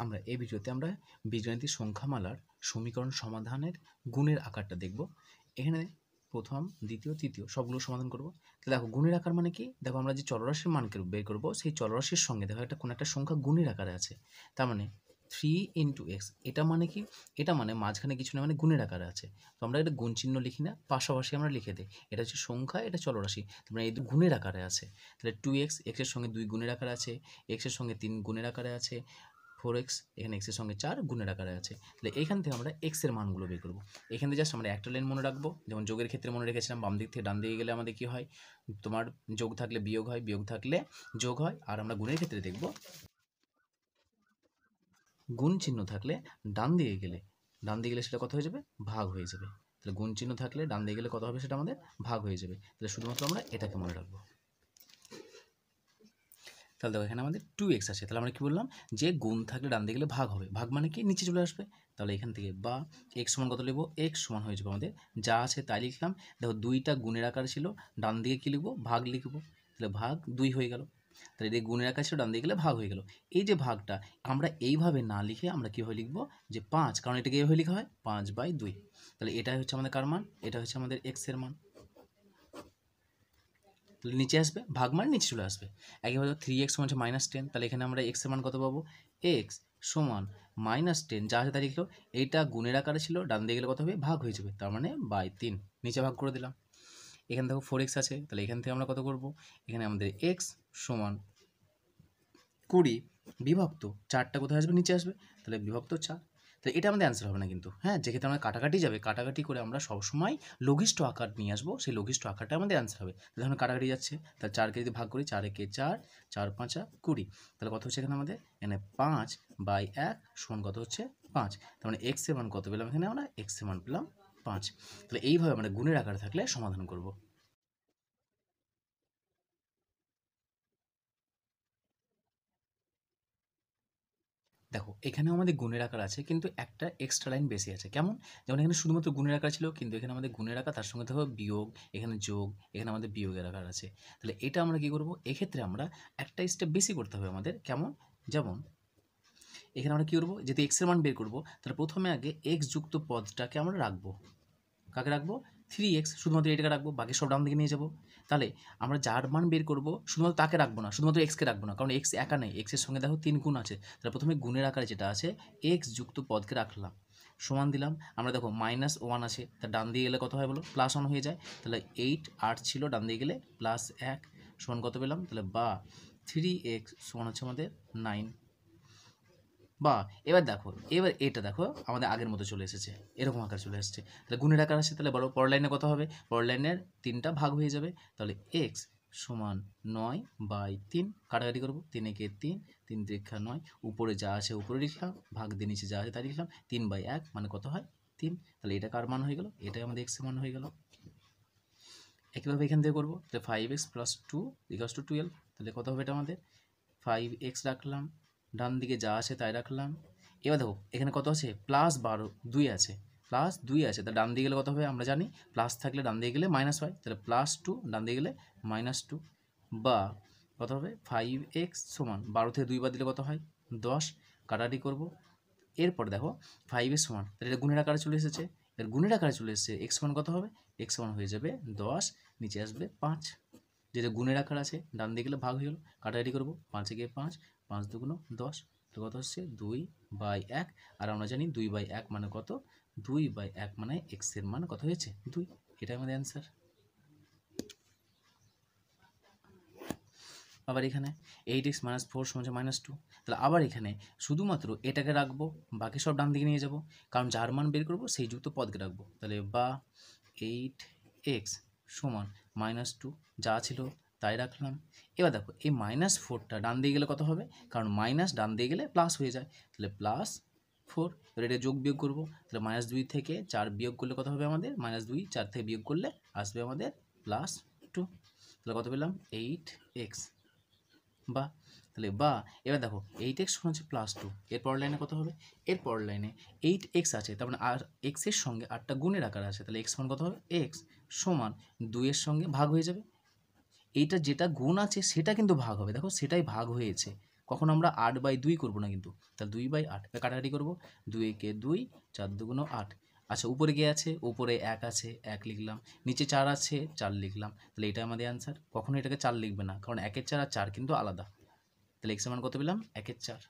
আমরা এই ভিডিওতে আমরা বীজগণিতের সংখ্যামালার সমীকরণ সমাধানের গুণের আকারটা দেখব। এখানে প্রথম, দ্বিতীয়, তৃতীয় সবগুলো সমাধান করব। তো দেখো গুণের আকার মানে কি, দেখো আমরা যে চলরাশির মানকে বের করব সেই চলরাশির সঙ্গে দেখো কোনো একটা সংখ্যা গুণের আকারে আছে। তার মানে 3 × x, এটা মানে কি, এটা মানে মাঝখানে কিছু না, মানে গুণের আকারে আছে। তো আমরা এটা গুণ চিহ্ন লিখি না, পাশাপাশি আমরা লিখে দিই। এটা হচ্ছে সংখ্যা, এটা চলরাশি, তার মানে এই গুণের আকারে আছে। তাহলে 2x, এর সঙ্গে 2 গুণের আকারে আছে, এর সঙ্গে 3 গুণের আকারে আছে, 4x, এখানে x এর সঙ্গে 4 গুণের আকারে আছে। তাহলে এখান থেকে আমরা x এর মানগুলো বের করব। এখান থেকে জাস্ট আমরা একটা লাইন মনে রাখবো, যেমন যোগের ক্ষেত্রে মনে রেখেছিলাম বাম দিক থেকে ডান দিকে গেলে আমাদের কি হয়, তোমার যোগ থাকলে বিয়োগ হয়, বিয়োগ থাকলে যোগ হয়। আর আমরা গুণের ক্ষেত্রে দেখব গুণ চিহ্ন থাকলে ডান দিকে গেলে সেটা কত হয়ে যাবে, ভাগ হয়ে যাবে। তাহলে গুণ চিহ্ন থাকলে ডান দিকে গেলে কত হবে, সেটা আমাদের ভাগ হয়ে যাবে। তাহলে শুধুমাত্র আমরা এটাকে মনে রাখবো। তাহলে দেখো এখানে আমাদের 2x আছে। তাহলে আমরা কি বললাম, যে গুণ থাকলে ডান দিকে গেলে ভাগ হবে, ভাগ মানে কি নিচে চলে আসবে। তাহলে এখান থেকে বা x সমান কত লিখবো, x সমান হয়ে যাবে আমাদের যা আছে তাই লিখলাম। দেখো 2টা গুণের আকার ছিল, ডান দিকে কী লিখবো, ভাগ লিখবো। তাহলে ভাগ 2 হয়ে গেল। তাহলে এই গুণের আকার ছিল, ডান দিকে গেলে ভাগ হয়ে গেল। এই যে ভাগটা আমরা এইভাবে না লিখে আমরা কীভাবে লিখবো, যে 5, কারণ এটাকে এইভাবে লেখা হয় 5/2। তাহলে এটাই হচ্ছে আমাদের কার মান, এটা হচ্ছে আমাদের x এর মান। তাহলে নিচে আসবে, ভাগ মান নিচে চলে আসবে। একইভাবে 3x সমান হচ্ছে -10, তাহলে এখানে আমরা x এর মান কত পাবো, x সমান -10, যা আছে তাই লিখলো। এইটা গুণের আকারে ছিল, ডান দিকে গেলে কত হবে, ভাগ হয়ে যাবে, তার মানে 3/3, নিচে ভাগ করে দিলাম। এখানে দেখো 4x আছে, তাহলে এখান থেকে আমরা কত করব, এখানে আমাদের x সমান 20 বিভক্ত 4টা কোথায় আসবে, নিচে আসবে, তাহলে বিভক্ত 4। তাহলে এটা আমাদের অ্যান্সার হবে না কিন্তু, হ্যাঁ, যেক্ষেত্রে আমরা কাটাকাটি যাবে, কাটাকাটি করে আমরা সবসময় লঘিষ্ঠ আকার নিয়ে আসবো, সেই লঘিষ্ঠ আকারটা আমাদের অ্যান্সার হবে। তাহলে কাটাকাটি যাচ্ছে, তাহলে 4কে যদি ভাগ করি, 4 একে 4, 4 5 20, তাহলে কত হচ্ছে এখানে আমাদের, এখানে 5/1 সমান কত হচ্ছে 5। তার মানে x এর মান কত পেলাম, এখানে আমরা x এর মান পেলাম 5। তাহলে এইভাবে আমরা গুণের আকারে থাকলে সমাধান করব। দেখো এখানেও আমাদের গুণের আকার আছে, কিন্তু একটা এক্সট্রা লাইন বেশি আছে। কেমন, যেমন এখানে শুধুমাত্র গুণের আকার ছিল, কিন্তু এখানে আমাদের গুণের আকার, তার সঙ্গে দেখো বিয়োগ, এখানে যোগ, এখানে আমাদের বিয়োগের আকার আছে। তাহলে এটা আমরা কি করব, এক্ষেত্রে আমরা একটা স্টেপ বেশি করতে হবে আমাদের। কেমন, যেমন এখানে আমরা কী করবো, যেহেতু এক্সের মান বের করবো, তাহলে প্রথমে আগে এক্স যুক্ত পদটাকে আমরা রাখবো। কাকে রাখবো, 3x, শুধুমাত্র এটাকে রাখবো, বাকি সব ডান দিকে নিয়ে যাবো। তাহলে আমরা যার মান বের করবো শুধুমাত্র তাকে রাখবো না, শুধুমাত্র এক্সকে রাখবো না, কারণ এক্স একা নেই, এক্সের সঙ্গে দেখো 3 গুণ আছে। তাহলে প্রথমে গুণের আকারে যেটা আছে, এক্স যুক্ত পদকে রাখলাম, সমান দিলাম। আমরা দেখো -1 আছে, তা ডান দিয়ে গেলে কত হয় বলো, +1 হয়ে যায়। তাহলে 8 ছিল, ডান দিয়ে গেলে +1 সমান কত পেলাম, তাহলে বা 3x সমান হচ্ছে আমাদের 9। বা এবার দেখো, এবার এটা দেখো আমাদের আগের মতো চলে এসেছে, এরকম আকার চলে এসেছে। তাহলে গুণের আকার আসছে, তাহলে বলো পরের লাইনে কত হবে, পরের লাইনের 3টা ভাগ হয়ে যাবে। তাহলে x সমান 9/3, কাটাকাটি করবো, 3 একে 3, 3 3 9, উপরে যা আছে উপরে লিখলাম, ভাগ দিয়ে নিচে যা আছে তাই লিখলাম, 3/1 মানে কত হয় 3। তাহলে এটা কার মান হয়ে গেল, এটাই আমাদের x এর মান হয়ে গেল। একইভাবে এখান থেকে করবো, তাহলে 5x + 2 = 12, তাহলে কত হবে এটা আমাদের, 5x রাখলাম, ডান দিকে যা আছে তাই রাখলাম। এবার দেখো এখানে কত আছে, +12 2 আছে, +2 আছে, তাহলে ডান দিকে গেলে কত হবে, আমরা জানি প্লাস থাকলে ডান দিকে গেলে মাইনাস হয়, তাহলে +2, ডান দিকে গেলে -2, বা কত হবে 5x সমান 12 থেকে 2 বাদ দিলে কত হয় 10, কাটাকাটি করবো। এরপর দেখো 5x সমান, তাহলে এটা গুণের আকারে চলে এসেছে, এর গুণের আকারে চলে এসেছে, x সমান কত হবে, x সমান হয়ে যাবে 10, নিচে আসবে 5, যেটা গুণের আকার আছে, ডান দিকে গেলে ভাগ হয়ে গেল, কাটাকাটি করবো, 5 একে 5, 5 2 10, তো কত হচ্ছে 2/1। আর আমরা জানি 2/1 মানে কত, 2/1 মানে x এর মান কত হয়েছে 2, এটাই আমাদের অ্যান্সার। আবার এখানে 8x - 4 = -2, তাহলে আবার এখানে শুধুমাত্র এটাকে রাখবো, বাকি সব ডান দিকে নিয়ে যাব, কারণ যার মান বের করবো সেই যুক্ত পদকে রাখবো। তাহলে বা 8x সমান -2, যা ছিল তাই রাখলাম। এবার দেখো এই -4টা ডান দিকে গেলে কত হবে, কারণ মাইনাস ডান দিয়ে গেলে প্লাস হয়ে যায়, তাহলে +4। এবার এটা যোগ বিয়োগ করবো, তাহলে -2 থেকে 4 বিয়োগ করলে কত হবে আমাদের, -2 4 থেকে বিয়োগ করলে আসবে আমাদের +2, তাহলে কত পেলাম 8x। বা তাহলে বা এবার দেখো 8x সমান হচ্ছে +2, এরপর লাইনে কত হবে, এরপর লাইনে 8x আছে, তার মানে আর x এর সঙ্গে 8টা গুণের আকার আছে, তাহলে x সমান কত হবে, x সমান 2 এর সঙ্গে ভাগ হয়ে যাবে। এইটা যেটা গুণ আছে সেটা কিন্তু ভাগ হবে, দেখো সেটাই ভাগ হয়েছে, কখনো আমরা 8/2 করবো না কিন্তু, তাহলে 2/8 কাটাকাটি করবো, 2 একে 2, 4 দুগুণ 8। আচ্ছা উপরে কে আছে, উপরে 1 আছে, 1 লিখলাম, নিচে 4 আছে, 4 লিখলাম, তাহলে এটা আমাদের অ্যান্সার। কখনো এটাকে 4 লিখবে না, কারণ 1-এর 4 আর 4 কিন্তু আলাদা। তাহলে এক্সের মান কত পেলাম, 1-এর 4।